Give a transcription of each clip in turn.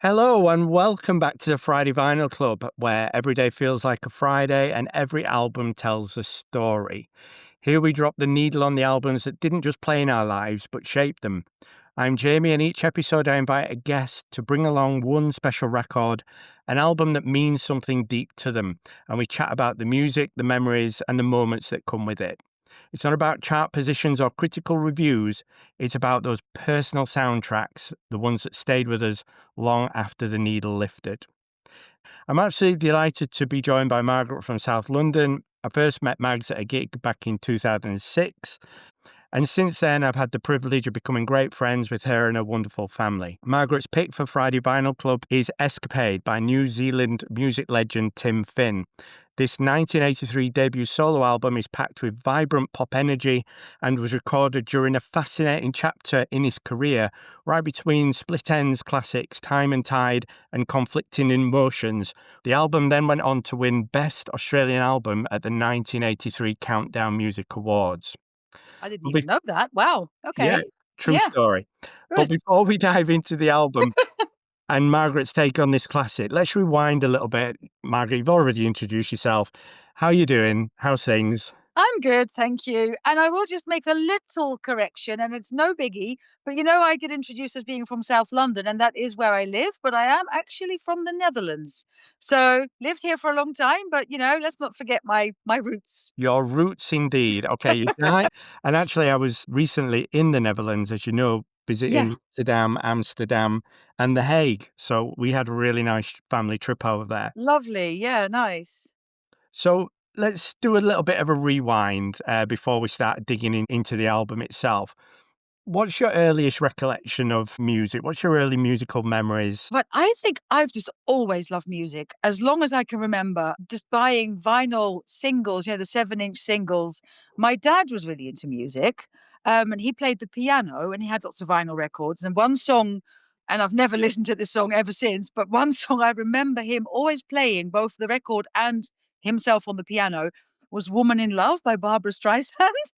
Hello and welcome back to the Friday Vinyl Club, where every day feels like a Friday and every album tells a story. Here we drop the needle on the albums that didn't just play in our lives, but shaped them. I'm Jamie, and each episode I invite a guest to bring along one special record, an album that means something deep to them, and we chat about the music, the memories, and the moments that come with it. It's not about chart positions or critical reviews. It's about those personal soundtracks, the ones that stayed with us long after the needle lifted. I'm absolutely delighted to be joined by Margaret from South London. I first met Mags at a gig back in 2006. And since then, I've had the privilege of becoming great friends with her and her wonderful family. Margaret's pick for Friday Vinyl Club is Escapade by New Zealand music legend Tim Finn. This 1983 debut solo album is packed with vibrant pop energy and was recorded during a fascinating chapter in his career, right between split ends classics Time and Tide and conflicting emotions. The album then went on to win Best Australian Album at the 1983 Countdown Music Awards. I didn't But even know that. Wow. Yeah, Okay. true Yeah. story. But Good. before we dive into the album and Margaret's take on this classic, let's rewind a little bit. Margaret, you've already introduced yourself. How you doing? How's things? I'm good, thank you. And I will just make a little correction, and it's no biggie, but I get introduced as being from South London, and that is where I live, but I am actually from the Netherlands. So lived here for a long time, but let's not forget my roots. Your roots indeed. Okay, you died. And actually, I was recently in the Netherlands, as you know, Yeah. visiting Amsterdam, and The Hague. So we had a really nice family trip over there. Lovely. Yeah, nice. So let's do a little bit of a rewind before we start digging into the album itself. What's your earliest recollection of music? What's your early musical memories? But I think I've just always loved music. As long as I can remember, just buying vinyl singles, the 7-inch singles. My dad was really into music, and he played the piano and he had lots of vinyl records. And one song, and I've never listened to this song ever since, but one song I remember him always playing, both the record and himself on the piano, was Woman in Love by Barbara Streisand.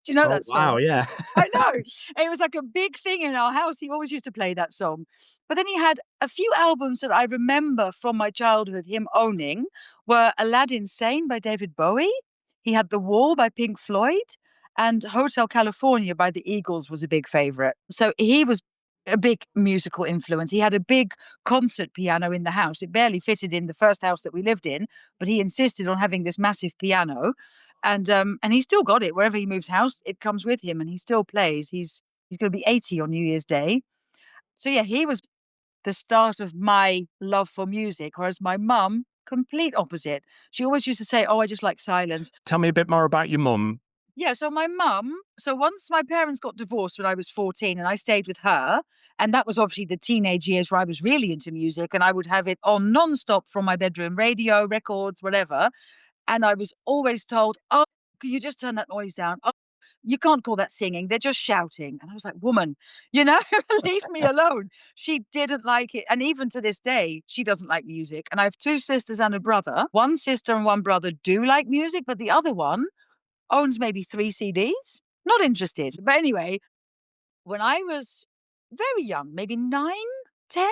Do you know Oh, that wow, song? yeah. I know. It was like a big thing in our house. He always used to play that song. But then he had a few albums that I remember from my childhood him owning were Aladdin Sane by David Bowie. He had The Wall by Pink Floyd, and Hotel California by the Eagles was a big favorite. So he was a big musical influence. He had a big concert piano in the house. It barely fitted in the first house that we lived in, but he insisted on having this massive piano, and he still got it wherever he moves house. It comes with him, and he still plays. He's going to be 80 on New Year's Day. So yeah, he was the start of my love for music, whereas my mum, complete opposite. She always used to say, "Oh, I just like silence." Tell me a bit more about your mum. Yeah, so my mum, so once my parents got divorced when I was 14 and I stayed with her, and that was obviously the teenage years where I was really into music and I would have it on nonstop from my bedroom radio, records, whatever. And I was always told, "Oh, can you just turn that noise down? Oh, you can't call that singing. They're just shouting." And I was like, "Woman, you know, leave me alone." She didn't like it. And even to this day, she doesn't like music. And I have two sisters and a brother. One sister and one brother do like music, but the other one owns maybe 3 CDs. Not interested. But anyway, when I was very young, maybe 9, 10.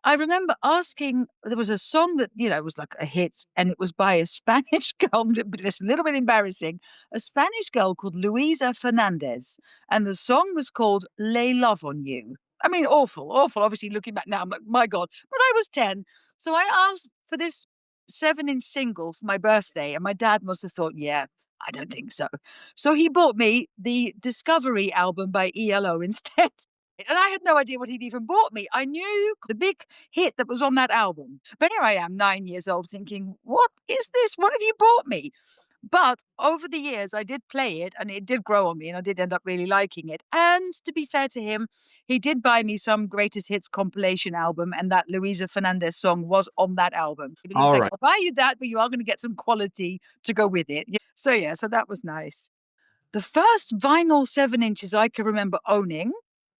I remember asking, there was a song that, was like a hit, and it was by a Spanish girl, but it's a little bit embarrassing, a Spanish girl called Luisa Fernandez, and the song was called Lay Love on You. I mean, awful, awful. Obviously, looking back now, I'm like, my God. But I was 10. So I asked for this 7-inch single for my birthday, and my dad must have thought, yeah, I don't think so. So he bought me the Discovery album by ELO instead. And I had no idea what he'd even bought me. I knew the big hit that was on that album. But here I am, 9 years old, thinking, what is this? What have you bought me? But over the years, I did play it and it did grow on me and I did end up really liking it. And to be fair to him, he did buy me some greatest hits compilation album, and that Luisa Fernandez song was on that album. But he was All like, right. I'll buy you that, but you are going to get some quality to go with it. Yeah. So, yeah, so that was nice. The first vinyl 7 inches I can remember owning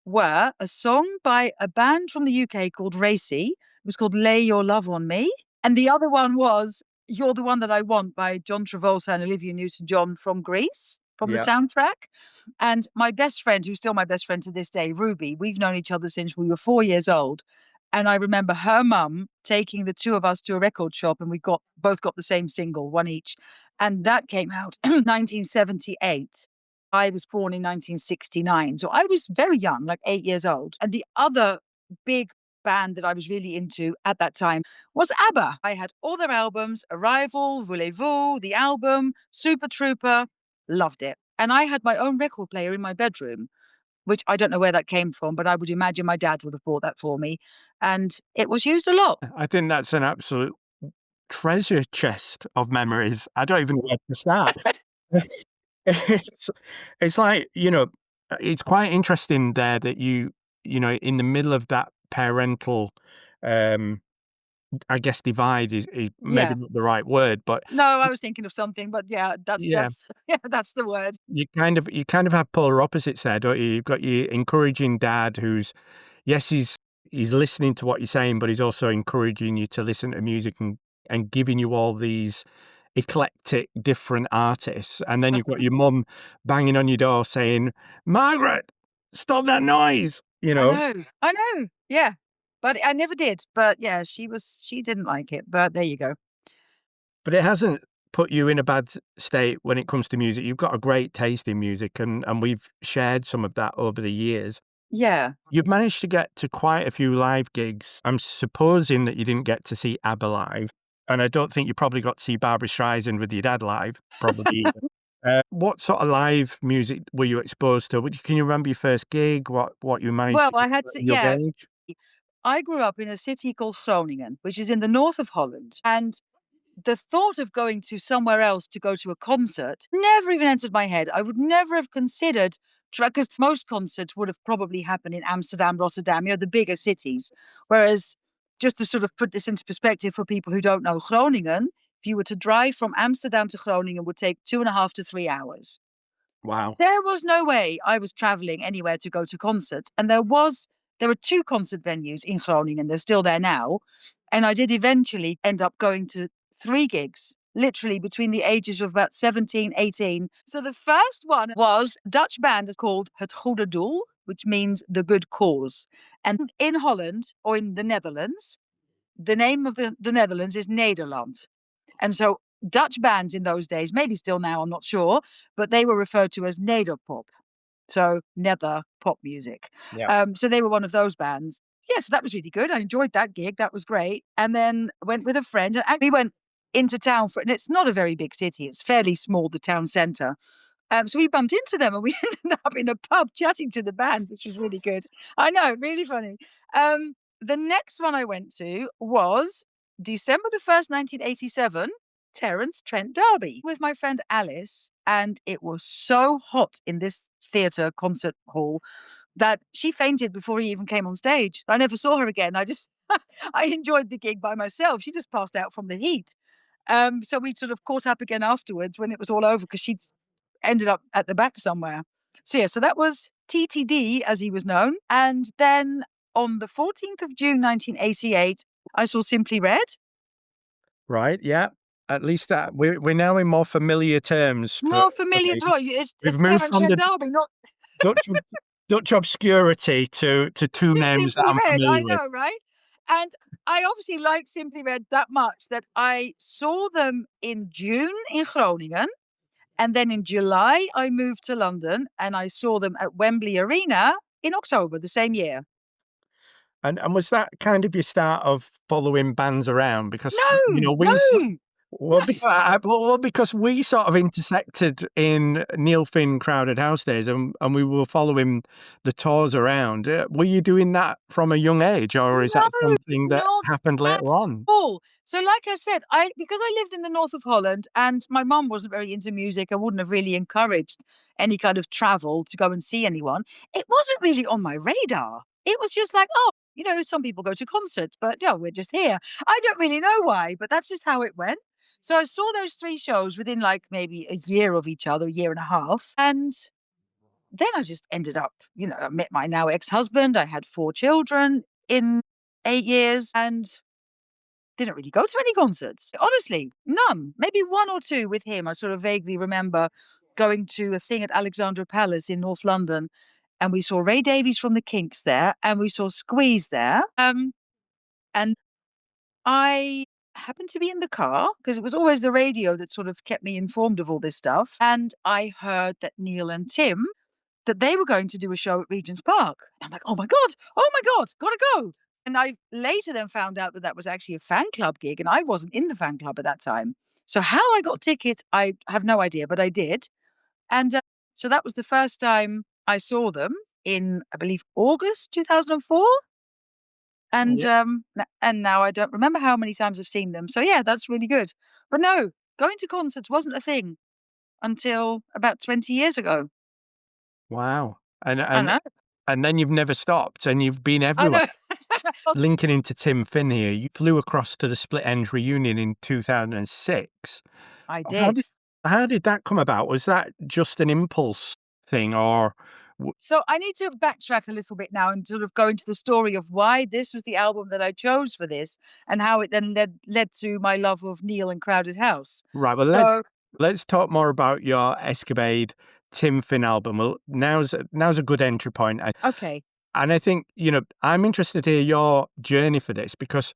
were a song by a band from the UK called Racy. It was called Lay Your Love on Me. And the other one was You're the One That I Want by John Travolta and Olivia Newton-John from Greece, from the Yeah. soundtrack. And my best friend, who's still my best friend to this day, Ruby, we've known each other since we were 4 years old. And I remember her mum taking the two of us to a record shop, and we both got the same single, one each. And that came out in 1978. I was born in 1969. So I was very young, like 8 years old. And the other big band that I was really into at that time was ABBA. I had all their albums: Arrival, Voulez-Vous, the album, Super Trooper. Loved it. And I had my own record player in my bedroom, which I don't know where that came from, but I would imagine my dad would have bought that for me. And it was used a lot. I think that's an absolute treasure chest of memories. I don't even know where to start. It's it's like, it's quite interesting there that in the middle of that parental, um, I guess divide is maybe Yeah. not the right word, but No, I was thinking of something, but yeah, that's yeah, that's yeah, that's the word. you kind of have polar opposites there, don't you? You've got your encouraging dad who's, yes, he's listening to what you're saying, but he's also encouraging you to listen to music and giving you all these eclectic different artists. And then you've got your mum banging on your door saying, "Margaret, stop that noise," I know. Yeah. But I never did. But yeah, she didn't like it. But there you go. But it hasn't put you in a bad state when it comes to music. You've got a great taste in music, and we've shared some of that over the years. Yeah. You've managed to get to quite a few live gigs. I'm supposing that you didn't get to see ABBA live, and I don't think you probably got to see Barbra Streisand with your dad live, probably either. What sort of live music were you exposed to? Can you remember your first gig? What you managed Well, to do I had at to, a young yeah. age? I grew up in a city called Groningen, which is in the north of Holland. And the thought of going to somewhere else to go to a concert never even entered my head. I would never have considered, because most concerts would have probably happened in Amsterdam, Rotterdam, the bigger cities. Whereas, just to sort of put this into perspective for people who don't know, Groningen, if you were to drive from Amsterdam to Groningen, would take 2.5 to 3 hours. Wow. There was no way I was traveling anywhere to go to concerts, and there were 2 concert venues in Groningen, they're still there now, and I did eventually end up going to 3 gigs, literally between the ages of about 17, 18. So the first one was a Dutch band is called Het Goede Doel, which means the good cause. And in Holland, or in the Netherlands, the name of the Netherlands is Nederland. And so Dutch bands in those days, maybe still now, I'm not sure, but they were referred to as Nederpop. So nether pop music. Yeah. So they were one of those bands. Yeah, so that was really good. I enjoyed that gig. That was great. And then went with a friend, and we went into town and it's not a very big city. It's fairly small, the town centre. So we bumped into them and we ended up in a pub chatting to the band, which was really good. I know, really funny. The next one I went to was December the 1st, 1987, Terence Trent D'Arby with my friend Alice. And it was so hot in this theatre concert hall that she fainted before he even came on stage. I never saw her again. I enjoyed the gig by myself. She just passed out from the heat. So we sort of caught up again afterwards when it was all over because she'd ended up at the back somewhere. So yeah, so that was TTD as he was known. And then on the 14th of June 1988, I saw Simply Red. Right, yeah. At least that we're now in more familiar terms More for familiar me. to you. It's We've moved Terence from Trent the D'Arby, not Dutch Dutch obscurity to 2 to names that Simply I'm Red. I familiar with. know, right? And I obviously liked Simply Red that much that I saw them in June in Groningen. And then in July, I moved to London and I saw them at Wembley Arena in October the same year. And was that kind of your start of following bands around? Because, No, we no. because we sort of intersected in Neil Finn Crowded House days, and we were following the tours around. Were you doing that from a young age, or is that No, something that not happened at later on? all. So, like I said, because I lived in the north of Holland and my mum wasn't very into music, I wouldn't have really encouraged any kind of travel to go and see anyone. It wasn't really on my radar. It was just like, oh, some people go to concerts, but yeah, we're just here. I don't really know why, but that's just how it went. So I saw those 3 shows within like maybe a year of each other, a year and a half. And then I just ended up, I met my now ex-husband. I had 4 children in 8 years and didn't really go to any concerts. Honestly, none. Maybe 1 or 2 with him. I sort of vaguely remember going to a thing at Alexandra Palace in North London, and we saw Ray Davies from the Kinks there, and we saw Squeeze there. And I happened to be in the car because it was always the radio that sort of kept me informed of all this stuff. And I heard that Neil and Tim, that they were going to do a show at Regent's Park. And I'm like, oh my God, gotta go. And I later then found out that that was actually a fan club gig, and I wasn't in the fan club at that time. So how I got tickets, I have no idea, but I did. And so that was the first time I saw them in, I believe, August 2004. And Yeah. and now I don't remember how many times I've seen them. So yeah, that's really good. But no, going to concerts wasn't a thing until about 20 years ago. Wow. And I and know. and then you've never stopped, and you've been I everywhere. know. Linking into Tim Finn here, you flew across to the Split Enz reunion in 2006. I How did. did how did that come about? Was that just an impulse thing, or w So I need to backtrack a little bit now and sort of go into the story of why this was the album that I chose for this and how it then led to my love of Neil and Crowded House. right, well, let's So let's talk more about your Escapade Tim Finn album. Well, now's a good entry point, okay. and I think, I'm interested to hear your journey for this because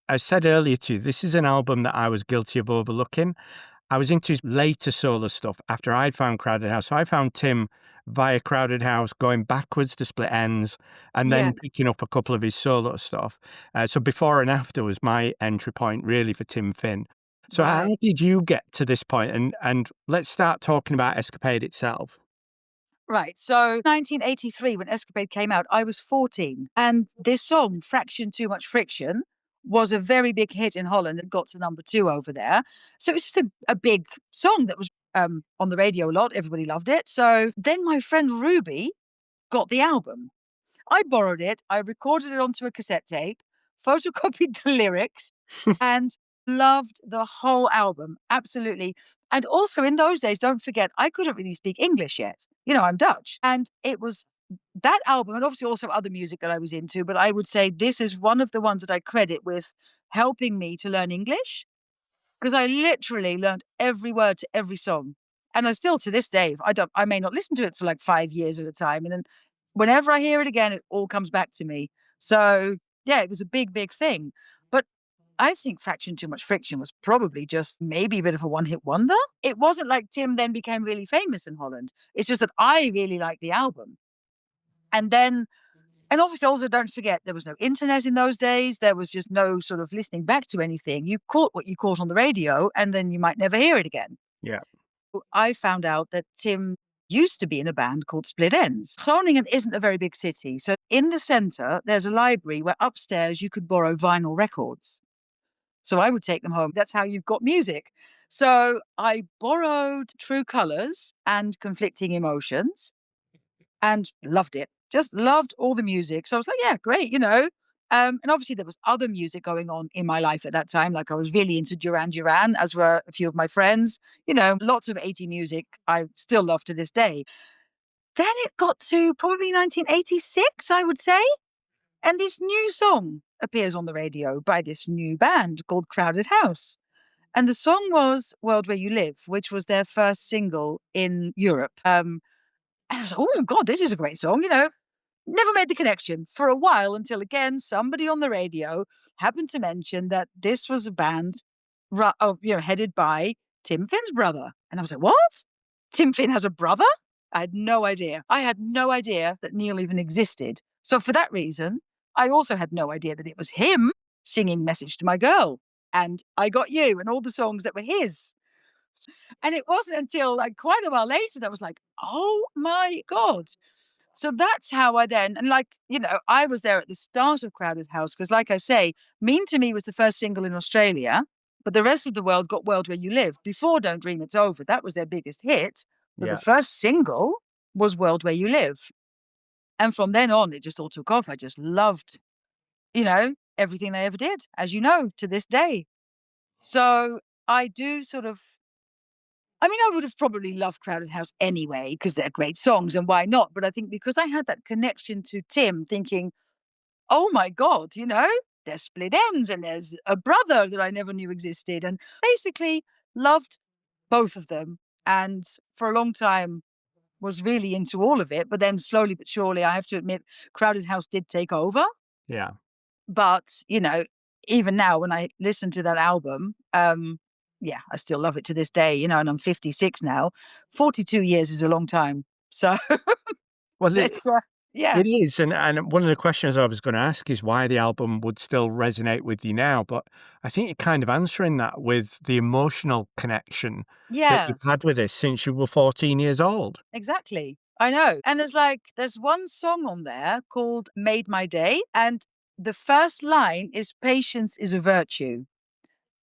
I said earlier to you, this is an album that I was guilty of overlooking. I was into his later solo stuff after I'd found Crowded House. So I found Tim via Crowded House, going backwards to Split Enz, and Yeah, then picking up a couple of his solo stuff. So before and after was my entry point really for Tim Finn. So how right. did you get to this point? And let's start talking about Escapade itself. Right. So 1983, when Escapade came out, I was 14. And this song, Fraction Too Much Friction, was a very big hit in Holland and got to number two over there. So it was just a big song that was on the radio a lot. Everybody loved it. So then my friend Ruby got the album. I borrowed it, I recorded it onto a cassette tape, photocopied the lyrics, and loved the whole album, absolutely. And also in those days, don't forget, I couldn't really speak English yet. I'm Dutch. And it was that album, and obviously also other music that I was into, but I would say this is one of the ones that I credit with helping me to learn English, because I literally learned every word to every song. And I still to this day, I may not listen to it for like 5 years at a time. And then whenever I hear it again, it all comes back to me. So yeah, it was a big, big thing. But I think Fraction Too Much Friction was probably just maybe a bit of a one-hit wonder. It wasn't like Tim then became really famous in Holland. It's just that I really liked the album. And then and obviously, also don't forget there was no internet in those days. There was just no sort of listening back to anything. You caught what you caught on the radio, and then you might never hear it again. Yeah. I found out that Tim used to be in a band called Split Enz. Groningen isn't a very big city. So in the center, there's a library where upstairs you could borrow vinyl records. So I would take them home. That's how you've got music. So I borrowed True Colors and Conflicting Emotions and loved it. Just loved all the music. So I was like, yeah, great, And obviously there was other music going on in my life at that time. Like I was really into Duran Duran, as were a few of my friends. Lots of 80 music I still love to this day. Then it got to probably 1986, I would say. And this new song appears on the radio by this new band called Crowded House. And the song was World Where You Live, which was their first single in Europe. And I was like, oh God, this is a great song. Never made the connection for a while until again somebody on the radio happened to mention that this was a band, headed by Tim Finn's brother, and I was like, "What? Tim Finn has a brother?" I had no idea. I had no idea that Neil even existed. So for that reason, I also had no idea that it was him singing "Message to My Girl" and "I Got You" and all the songs that were his. And it wasn't until like quite a while later that I was like, "Oh my god!" So that's how I then and I was there at the start of Crowded House because like I say, Mean to Me was the first single in Australia, but the rest of the world got World Where You Live before Don't Dream It's Over. That was their biggest hit, but the Yeah. first single was World Where You Live. And from then on, it just all took off. I just loved, everything they ever did, as you know, to this day. So I do sort of I would have probably loved Crowded House anyway because they're great songs and why not? But I think because I had that connection to Tim thinking, "Oh my god, there's Split Ends and there's a brother that I never knew existed," and basically loved both of them, and for a long time was really into all of it, but then slowly but surely, I have to admit, Crowded House did take over, Yeah. but, even now when I listen to that album, yeah, I still love it to this day, and I'm 56 now. 42 years is a long time. So Was it it's, yeah, it is, and one of the questions I was gonna ask is why the album would still resonate with you now, but I think you're kind of answering that with the emotional connection that yeah, you've had with this since you were 14 years old. exactly. I know. And there's one song on there called Made My Day. And the first line is patience is a virtue.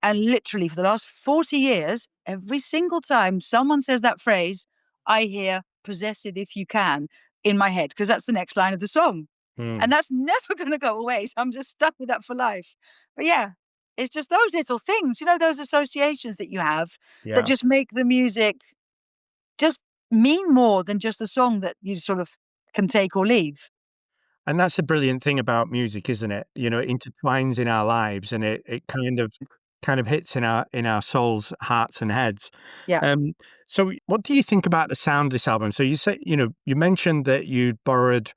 And literally for the last 40 years, every single time someone says that phrase, I hear possess it if you can in my head, because that's the next line of the song. And Mm, that's never going to go away. So I'm just stuck with that for life. But yeah, it's just those little things, those associations that you have that yeah. just make the music just mean more than just a song that you sort of can take or leave. And that's a brilliant thing about music, isn't it? It intertwines in our lives and it kind of hits in our souls, hearts and heads. Yeah. Um, so what do you think about the sound of this album? So you say, you mentioned that you'd borrowed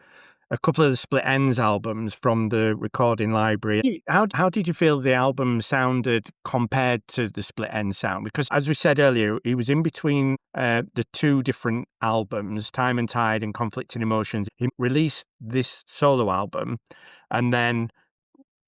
a couple of the Split Enz albums from the recording library. How did you feel the album sounded compared to the Split Enz sound? Because as we said earlier, he was in between the two different albums, Time and Tide and Conflicting Emotions. He released this solo album, and then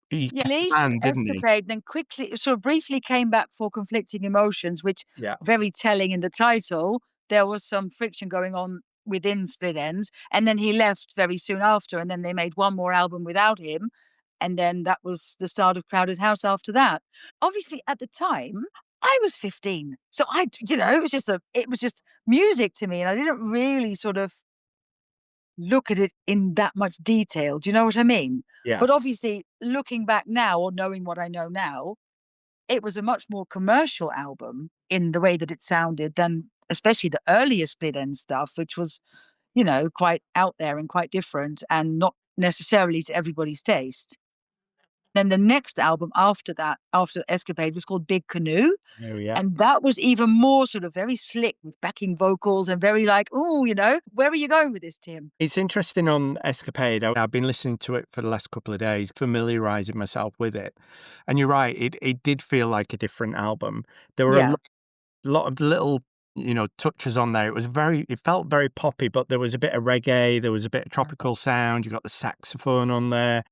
he Yeah, kept the released band, didn't he? Escapade, then quickly, sort of briefly came back for Conflicting Emotions, which Yeah. very telling in the title. There was some friction going on within Split Ends, and then he left very soon after, and then they made one more album without him, and then that was the start of Crowded House after that. Obviously, at the time, I was 15, so it was just music to me, and I didn't really sort of look at it in that much detail. Do you know what I mean? Yeah. But obviously, looking back now or knowing what I know now, it was a much more commercial album in the way that it sounded than especially the earlier Split End stuff, which was, quite out there and quite different and not necessarily to everybody's taste. Then the next album after that, after Escapade, was called Big Canoe. Oh, yeah. And that was even more sort of very slick with backing vocals and very like, oh, where are you going with this, Tim? It's interesting on Escapade. I've been listening to it for the last couple of days, familiarizing myself with it. And you're right, it did feel like a different album. There were a Yeah. lot of little, touches on there. It felt very poppy, but there was a bit of reggae, there was a bit of tropical sound, you got the saxophone on there.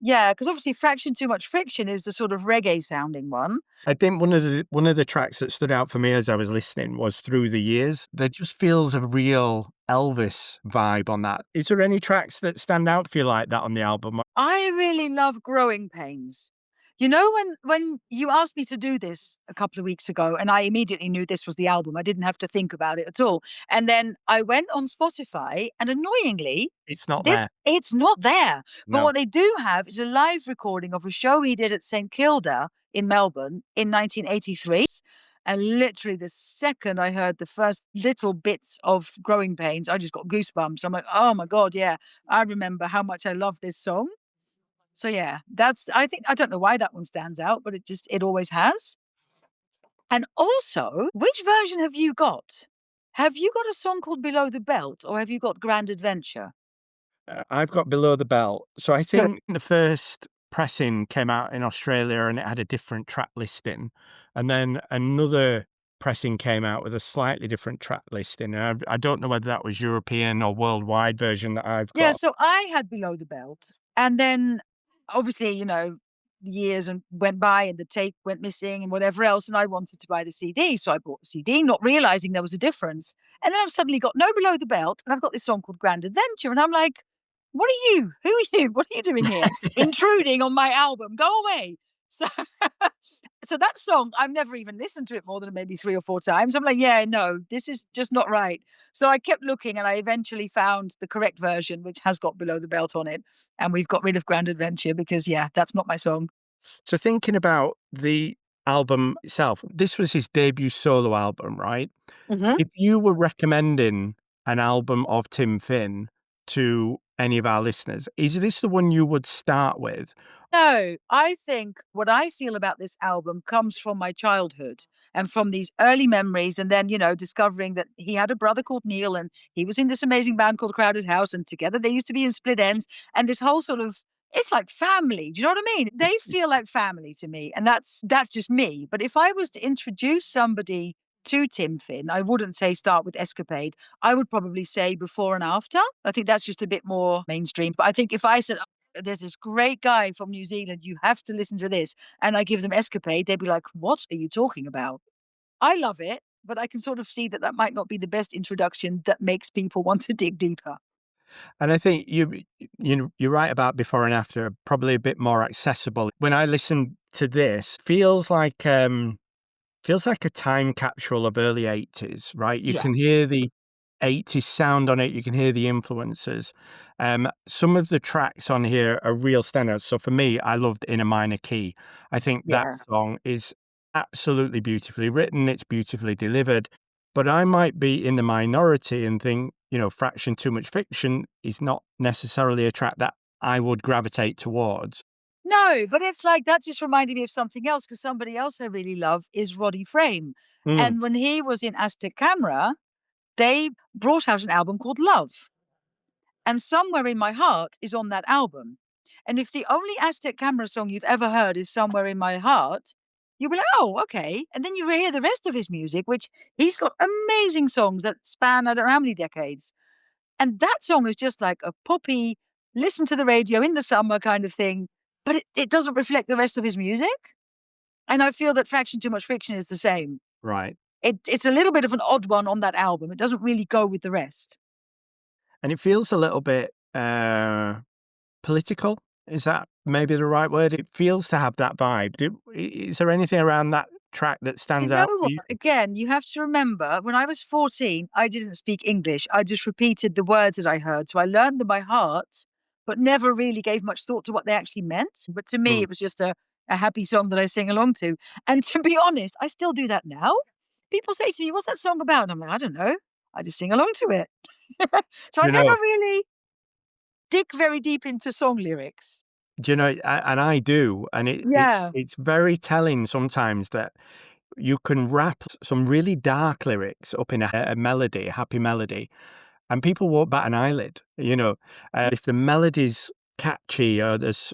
Yeah, because obviously Fraction Too Much Friction is the sort of reggae sounding one. I think one of the tracks that stood out for me as I was listening was Through the Years. There just feels a real Elvis vibe on that. Is there any tracks that stand out for you like that on the album? I really love Growing Pains. When you asked me to do this a couple of weeks ago, and I immediately knew this was the album, I didn't have to think about it at all. And then I went on Spotify, and annoyingly, It's not this there. it's not there. But No. what they do have is a live recording of a show he did at St Kilda in Melbourne in 1983. And literally the second I heard the first little bits of Growing Pains, I just got goosebumps. I'm like, oh my God, yeah, I remember how much I love this song. So yeah, I think, I don't know why that one stands out, but it always has. And also, which version have you got? Have you got a song called Below the Belt or have you got Grand Adventure? I've got Below the Belt. So I Good. think the first pressing came out in Australia and it had a different track listing. And then another pressing came out with a slightly different track listing. And I don't know whether that was European or worldwide version that I've Yeah, got. so I had Below the Belt, and then obviously, years and went by and the tape went missing and whatever else, and I wanted to buy the CD, so I bought the CD, not realizing there was a difference. And then I've suddenly got no Below the Belt, and I've got this song called Grand Adventure, and I'm like, "What are you? Who are you? What are you doing here? Intruding on my album. Go away." So so that song, I've never even listened to it more than maybe 3 or 4 times. I'm like, "Yeah, no, this is just not right." So I kept looking and I eventually found the correct version, which has got Below the Belt on it, and we've got rid of Grand Adventure because, yeah, that's not my song. So thinking about the album itself, this was his debut solo album, right? Mhm. If you were recommending an album of Tim Finn to any of our listeners, is this the one you would start with? No, I think what I feel about this album comes from my childhood and from these early memories. And then, discovering that he had a brother called Neil and he was in this amazing band called Crowded House. And together they used to be in Split Ends. And this whole sort of It's like family. Do you know what I mean? They feel like family to me, and that's just me. But if I was to introduce somebody to Tim Finn, I wouldn't say start with Escapade. I would probably say before and after. I think that's just a bit more mainstream. But I think if I said, "Oh, there's this great guy from New Zealand, you have to listen to this," and I give them Escapade, they'd be like, "What are you talking about?" I love it, but I can sort of see that that might not be the best introduction that makes people want to dig deeper. And I think you're right about before and after, probably a bit more accessible. When I listen to this, feels like a time capsule of early 80s, right? You Yeah, can hear the 80s sound on it, you can hear the influences. Some of the tracks on here are real standouts. So for me, I loved In a Minor Key. I think that yeah. song is absolutely beautifully written, it's beautifully delivered. But I might be in the minority and think, Fraction Too Much Fiction is not necessarily a track that I would gravitate towards. No, but it's like that just reminded me of something else because somebody else I really love is Roddy Frame. Mm, And when he was in Aztec Camera, they brought out an album called Love. And Somewhere in My Heart is on that album. And if the only Aztec Camera song you've ever heard is Somewhere in My Heart, you'll be like, oh, okay. And then you hear the rest of his music, which he's got amazing songs that span I don't know how many decades. And that song is just like a poppy, listen to the radio in the summer kind of thing, but it doesn't reflect the rest of his music. And I feel that Fraction Too Much Fiction is the same. right. It's a little bit of an odd one on that album. It doesn't really go with the rest. And it feels a little bit political. Is that maybe the right word? It feels to have that vibe. Is there anything around that track that You stands know out for what? you? Again, you have to remember when I was 14, I didn't speak English. I just repeated the words that I heard. So I learned them by heart, but never really gave much thought to what they actually meant. But to me, Mm, it was just a happy song that I sing along to. And to be honest, I still do that now. People say to me, what's that song about? And I'm like, I don't know. I just sing along to it. So I you never know really dig very deep into song lyrics. and I do, and Yeah. it's very telling sometimes that you can wrap some really dark lyrics up in a melody, a happy melody, and people won't bat an eyelid, if the melody's catchy or there's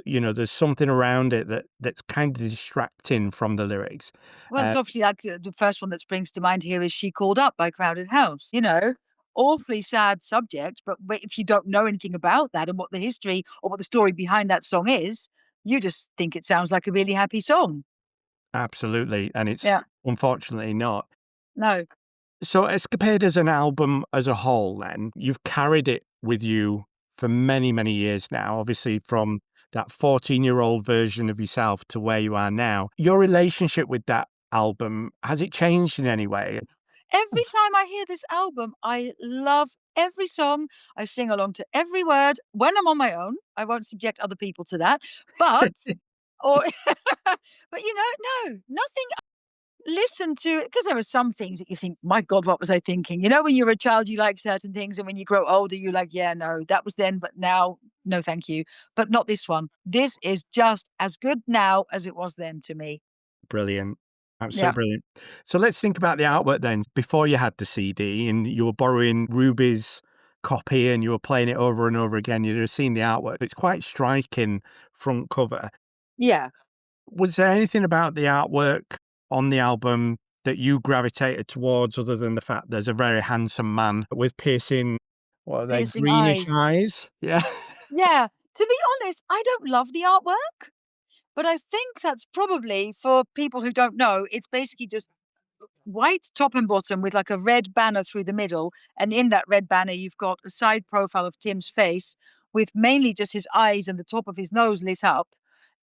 something around it that's kind of distracting from the lyrics. Well, it's obviously like the first one that springs to mind here is She Called Up by Crowded House. Awfully sad subject, but if you don't know anything about that and what the history or what the story behind that song is, you just think it sounds like a really happy song. Absolutely, and Yeah. it's unfortunately not. No. So Escapade as an album as a whole then, you've carried it with you for many, many years now, obviously from that 14-year-old version of yourself to where you are now. Your relationship with that album, has it changed in any way? Every time I hear this album, I love every song. I sing along to every word. When I'm on my own, I won't subject other people to that. But or but no, nothing listen to because there are some things that you think, "My God, what was I thinking?" When you're a child, you like certain things, and when you grow older, you're like, "Yeah, no, that was then, but now, no, thank you." But not this one. This is just as good now as it was then to me. Brilliant. Absolutely Yeah. brilliant. So let's think about the artwork then. Before you had the CD and you were borrowing Ruby's copy and you were playing it over and over again, you'd have seen the artwork. It's quite striking front cover. Yeah. Was there anything about the artwork on the album that you gravitated towards other than the fact there's a very handsome man with piercing, what are they, Piercing greenish eyes. eyes? Yeah. Yeah. To be honest, I don't love the artwork, but I think that's probably for people who don't know, it's basically just white top and bottom with like a red banner through the middle. And in that red banner, you've got a side profile of Tim's face with mainly just his eyes and the top of his nose lit up.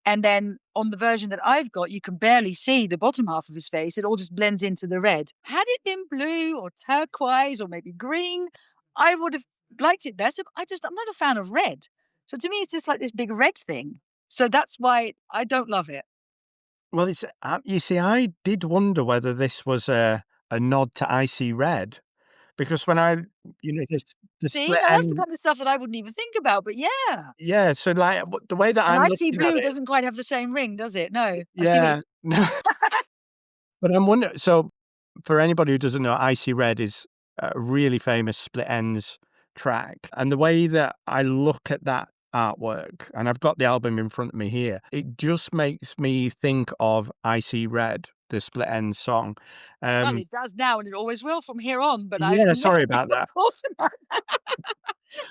And then on the version that I've got, you can barely see the bottom half of his face. It all just blends into the red. Had it been blue or turquoise or maybe green, I would have liked it better. But I'm not a fan of red. So to me, it's just like this big red thing. So that's why I don't love it. Well, you see, I did wonder whether this was a nod to Icy Red because when this, the See, split now that's the end, kind of stuff that I wouldn't even think about. But yeah. yeah. So like the way that And I'm I see looking at blue it, doesn't quite have the same ring, does it? No. I see what you yeah. No, but I'm wondering. So for anybody who doesn't know, Icy Red is a really famous split ends track, and the way that I look at that artwork, and I've got the album in front of me here. It just makes me think of I See Red, the Split Enz song. Well, Um, it does now, and it always will from here on. But I've yeah, never sorry about even that. thought about.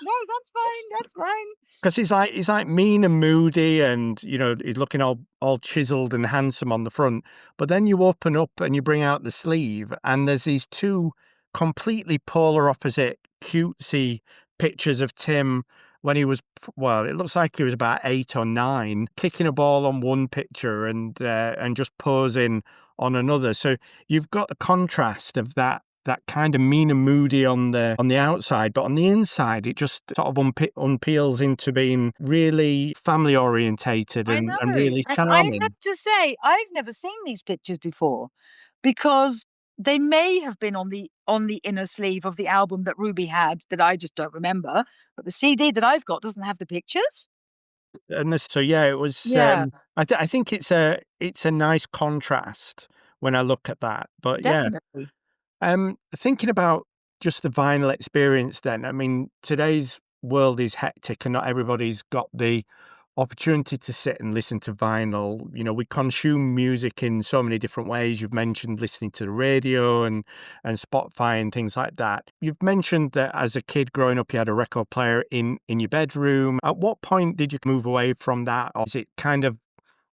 No, that's fine. That's fine. Because he's like mean and moody, and he's looking all chiseled and handsome on the front. But then you open up and you bring out the sleeve, and there's these two completely polar opposite cutesy pictures of Tim when he was, well, it looks like he was about 8 or 9, kicking a ball on one picture and just posing on another. So you've got the contrast of that kind of mean and moody on the outside, but on the inside, it just sort of unpeels into being really family orientated I and know. really And I have charming. to say, I've never seen these pictures before because they may have been on the inner sleeve of the album that Ruby had that I just don't remember. But the CD that I've got doesn't have the pictures. And this, so yeah, it was. Yeah, I think it's a nice contrast when I look at that. But yeah, definitely. thinking about just the vinyl experience then, I mean, today's world is hectic and not everybody's got the opportunity to sit and listen to vinyl. We consume music in so many different ways. You've mentioned listening to the radio and Spotify and things like that. You've mentioned that as a kid growing up, you had a record player in your bedroom. At what point did you move away from that? Or is it kind of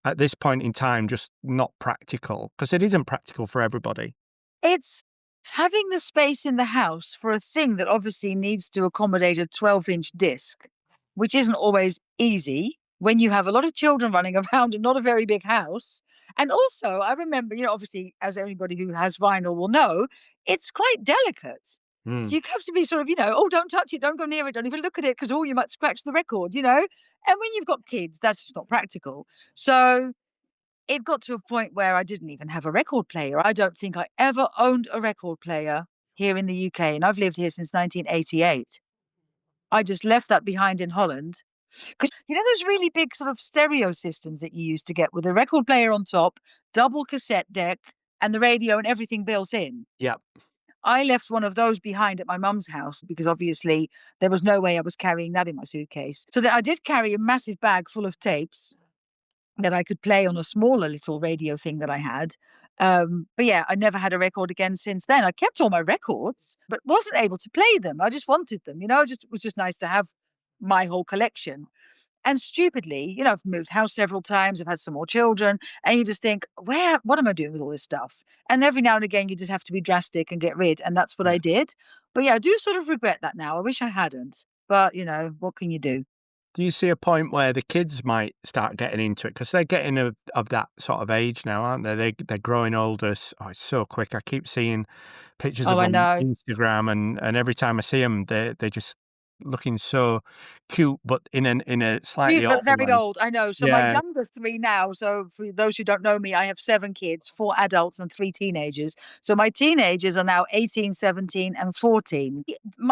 at this point in time just not practical? Because it isn't practical for everybody. It's having the space in the house for a thing that obviously needs to accommodate a 12-inch disc, which isn't always easy when you have a lot of children running around and not a very big house. And also, I remember, obviously, as anybody who has vinyl will know, it's quite delicate. Mm, So you have to be sort of, oh, don't touch it, don't go near it, don't even look at it, because oh, you might scratch the record. And when you've got kids, that's just not practical. So it got to a point where I didn't even have a record player. I don't think I ever owned a record player here in the UK, and I've lived here since 1988. I just left that behind in Holland because those really big sort of stereo systems that you used to get with a record player on top, double cassette deck, and the radio and everything built in. yeah. I left one of those behind at my mum's house because obviously there was no way I was carrying that in my suitcase. So that I did carry a massive bag full of tapes that I could play on a smaller little radio thing that I had. But yeah, I never had a record again since then. I kept all my records, but wasn't able to play them. I just wanted them, just it was just nice to have my whole collection. And stupidly, I've moved house several times, I've had some more children, and you just think, what am I doing with all this stuff? And every now and again, you just have to be drastic and get rid. And that's what I did. But yeah, I do sort of regret that now. I wish I hadn't. But, what can you do? Do you see a point where the kids might start getting into it? Because they're getting of that sort of age now, aren't they? They're growing older. It's so quick. I keep seeing pictures Oh, of I them on know. Instagram, and every time I see them, they're just looking so cute, but in a slightly Cute, but older very way. old, I know. So my Yeah, younger 3 now, so for those who don't know me, I have 7 kids, 4 adults and 3 teenagers. So my teenagers are now 18, 17, and 14.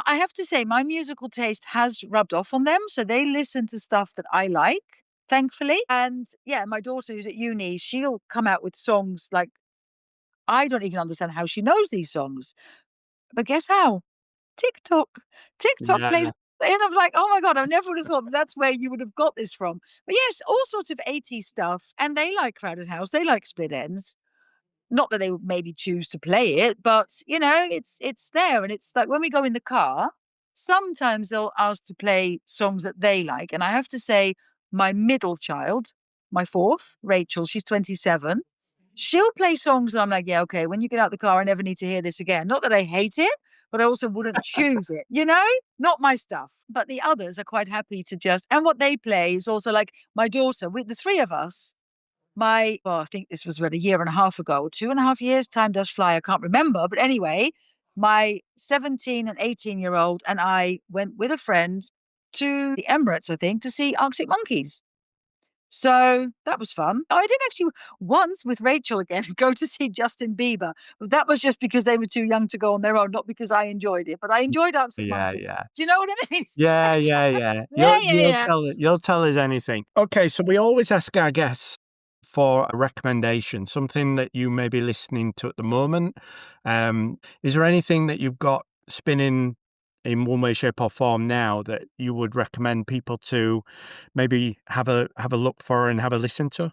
I have to say my musical taste has rubbed off on them, so they listen to stuff that I like, thankfully. And yeah, my daughter who's at uni, she'll come out with songs like I don't even understand how she knows these songs. But guess how? TikTok. TikTok plays yeah, and I'm like, "Oh my god, I never would have thought that's where you would have got this from." But yes, all sorts of 80s stuff, and they like Crowded House, they like Split Ends. Not that they would maybe choose to play it, but, it's there, and it's like when we go in the car, sometimes they'll ask to play songs that they like, and I have to say, my middle child, my 4th, Rachel, she's 27, she'll play songs and I'm like, "Yeah, okay, when you get out the car, I never need to hear this again." Not that I hate it, but I also wouldn't choose it. Not my stuff. But the others are quite happy to just and what they play is also like my daughter, with the 3 of us, I think this was about a year and a half ago, 2.5 years, time does fly, I can't remember. But anyway, my 17 and 18-year-old and I went with a friend to the Emirates, I think, to see Arctic Monkeys. So that was fun. Oh, I did actually once with Rachel again go to see Justin Bieber. But that was just because they were too young to go on their own, not because I enjoyed it. But I enjoyed Arctic yeah, Monkeys. yeah. Do you know what I mean? Yeah, yeah, yeah. Yeah, You'll yeah, you'll yeah. tell you'll tell us anything. Okay, so we always ask our guests for a recommendation, something that you may be listening to at the moment. Is there anything that you've got spinning in one way, shape, or form now that you would recommend people to maybe have a look for and have a listen to?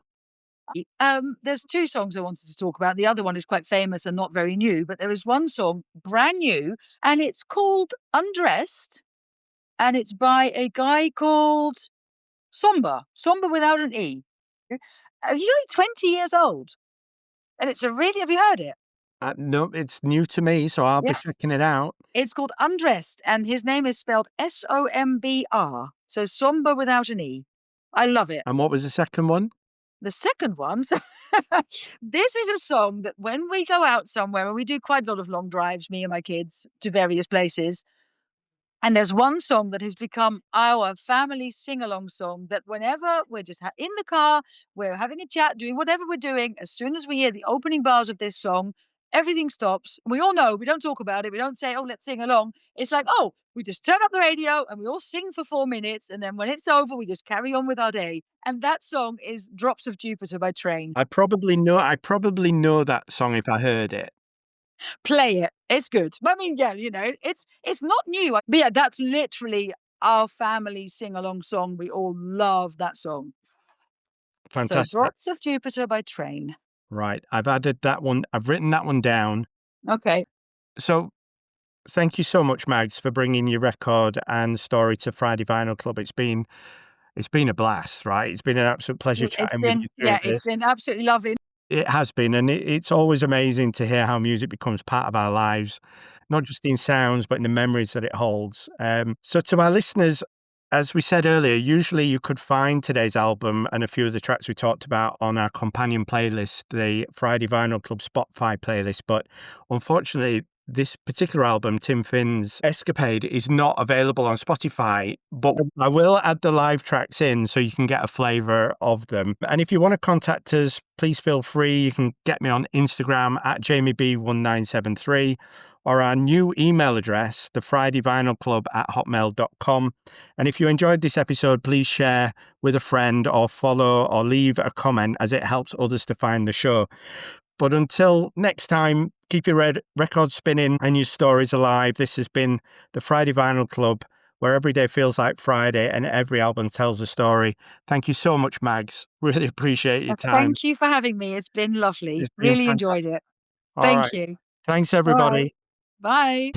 There's 2 songs I wanted to talk about. The other one is quite famous and not very new, but there is one song, brand new, and it's called "Undressed," and it's by a guy called Sombr without an E. He's only 20 years old, and it's a really have you heard it? No, it's new to me, so I'll be Yeah. checking it out. It's called "Undressed," and his name is spelled Sombr, so Sombr without an E. I love it. And what was the second one? The second one, so this is a song that when we go out somewhere, and we do quite a lot of long drives, me and my kids, to various places, and there's one song that has become our family sing-along song that whenever we're just in the car, we're having a chat, doing whatever we're doing, as soon as we hear the opening bars of this song, everything stops. We all know, we don't talk about it, we don't say, "Oh, let's sing along." It's like, "Oh, we just turn up the radio and we all sing for 4 minutes, and then when it's over, we just carry on with our day." And that song is "Drops of Jupiter" by Train. I probably know that song if I heard it. Play it. It's good. I mean, yeah, it's not new. But yeah, that's literally our family sing-along song. We all love that song. So Fantastic. "Drops of Jupiter" by Train. Right, I've added that one. I've written that one down. Okay. So thank you so much, Mags, for bringing your record and story to Friday Vinyl Club. It's been a blast, right? It's been an absolute pleasure It's chatting with been you through yeah, it's this. been absolutely lovely. It has been, and it's always amazing to hear how music becomes part of our lives, not just in sounds, but in the memories that it holds. So to our listeners, as we said earlier, usually you could find today's album and a few of the tracks we talked about on our companion playlist, the Friday Vinyl Club Spotify playlist. But unfortunately, this particular album, Tim Finn's Escapade, is not available on Spotify, but I will add the live tracks in so you can get a flavour of them. And if you want to contact us, please feel free. You can get me on Instagram at JamieB1973 or our new email address, thefridayvinylclub@hotmail.com. And if you enjoyed this episode, please share with a friend or follow or leave a comment as it helps others to find the show. But until next time, keep your records spinning and your stories alive. This has been the Friday Vinyl Club, where every day feels like Friday and every album tells a story. Thank you so much, Mags. Really appreciate your time. Thank you for having me. It's been lovely. It's been Really fantastic. enjoyed it. All Thank right. you. Thanks, All right. everybody. Bye.